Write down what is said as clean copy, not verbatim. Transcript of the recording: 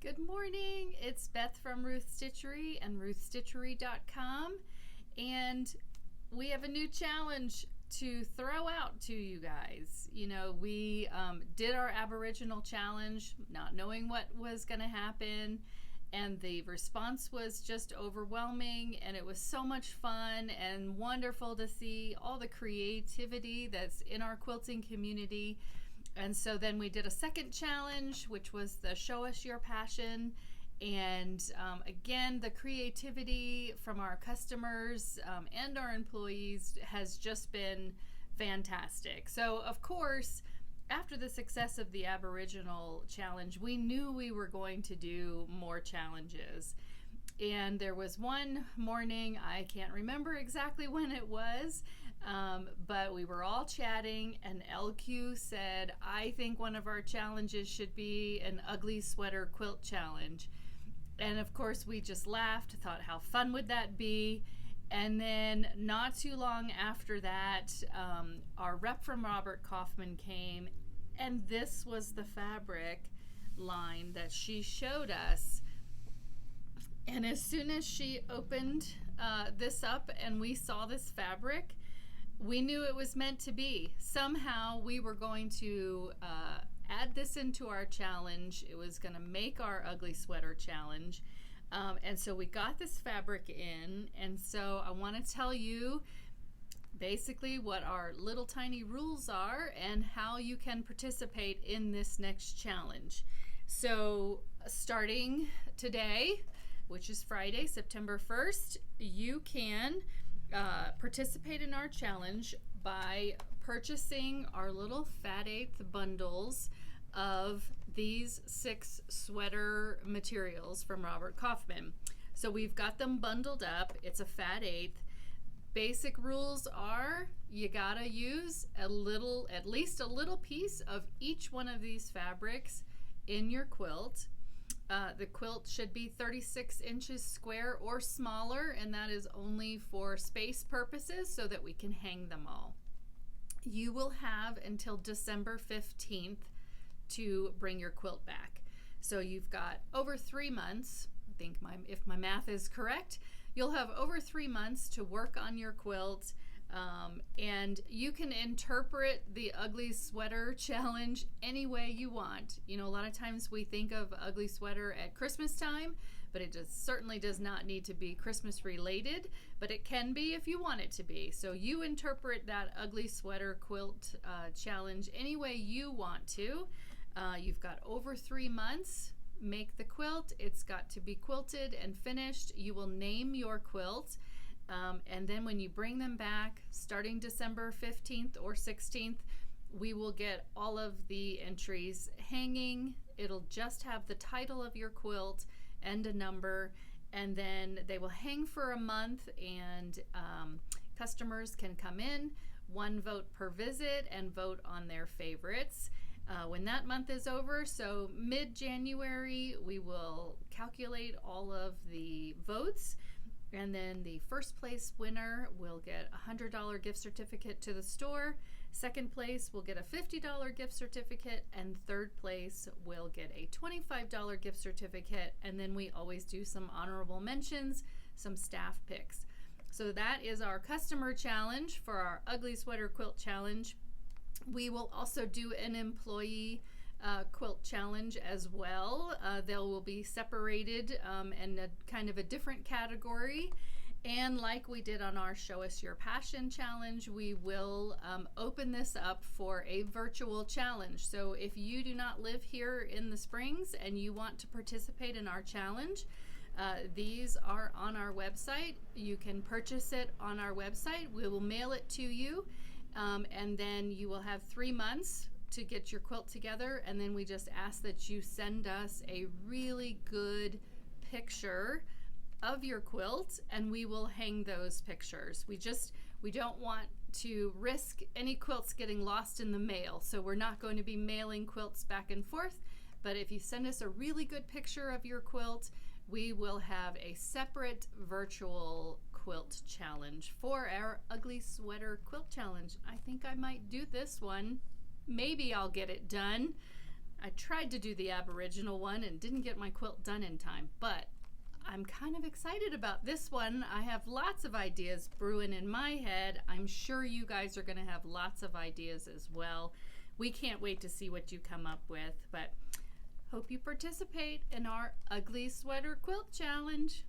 Good morning. It's Beth from Ruth Stitchery and ruthstitchery.com. And we have a new challenge to throw out to you guys. We did our Aboriginal challenge, not knowing what was going to happen. And the response was just overwhelming, and it was so much fun and wonderful to see all the creativity that's in our quilting community. And so then we did a second challenge, which was the Show Us Your Passion. And again, the creativity from our customers and our employees has just been fantastic. So, of course, after the success of the Aboriginal challenge, we knew we were going to do more challenges. And there was one morning, I can't remember exactly when it was, but we were all chatting, and LQ said, I think one of our challenges should be an ugly sweater quilt challenge. And of course, we just laughed, thought, how fun would that be? And then not too long after that, our rep from Robert Kaufman came, and this was the fabric line that she showed us. And as soon as she opened this up and we saw this fabric, we knew it was meant to be. Somehow we were going to add this into our challenge. It was going to make our ugly sweater challenge. And so we got this fabric in. And so I want to tell you basically what our little tiny rules are and how you can participate in this next challenge. So starting today, which is Friday, September 1st, you can participate in our challenge by purchasing our little Fat Eighth bundles of these 6 sweater materials from Robert Kaufman. So we've got them bundled up. It's a Fat Eighth. Basic rules are you gotta use at least a little piece of each one of these fabrics in your quilt. The quilt should be 36 inches square or smaller, and that is only for space purposes so that we can hang them all. You will have until December 15th to bring your quilt back. So you've got over 3 months. I think if my math is correct, you'll have over 3 months to work on your quilt. And you can interpret the ugly sweater challenge any way you want. A lot of times we think of ugly sweater at Christmas time, but it certainly does not need to be Christmas related, but it can be if you want it to be. So you interpret that ugly sweater quilt challenge any way you want to. You've got over 3 months. Make the quilt. It's got to be quilted and finished. You will name your quilt. And then when you bring them back, starting December 15th or 16th, we will get all of the entries hanging. It'll just have the title of your quilt and a number, and then they will hang for a month, and customers can come in, 1 vote per visit, and vote on their favorites. When that month is over, so mid-January, we will calculate all of the votes. And then the first place winner will get a $100 gift certificate to the store. Second place will get a $50 gift certificate. And third place will get a $25 gift certificate. And then we always do some honorable mentions, some staff picks. So that is our customer challenge for our ugly sweater quilt challenge. We will also do an employee quilt challenge as well. They will be separated in a kind of a different category. And like we did on our Show Us Your Passion challenge, we will open this up for a virtual challenge. So if you do not live here in the Springs and you want to participate in our challenge, these are on our website. You can purchase it on our website. We will mail it to you. And then you will have 3 months to get your quilt together, and then we just ask that you send us a really good picture of your quilt, and we will hang those pictures. We don't want to risk any quilts getting lost in the mail, so we're not going to be mailing quilts back and forth, but if you send us a really good picture of your quilt, we will have a separate virtual quilt challenge for our ugly sweater quilt challenge. I think I might do this one. Maybe I'll get it done. I tried to do the Aboriginal one and didn't get my quilt done in time, but I'm kind of excited about this one. I have lots of ideas brewing in my head. I'm sure you guys are going to have lots of ideas as well. We can't wait to see what you come up with, but hope you participate in our Ugly Sweater Quilt Challenge.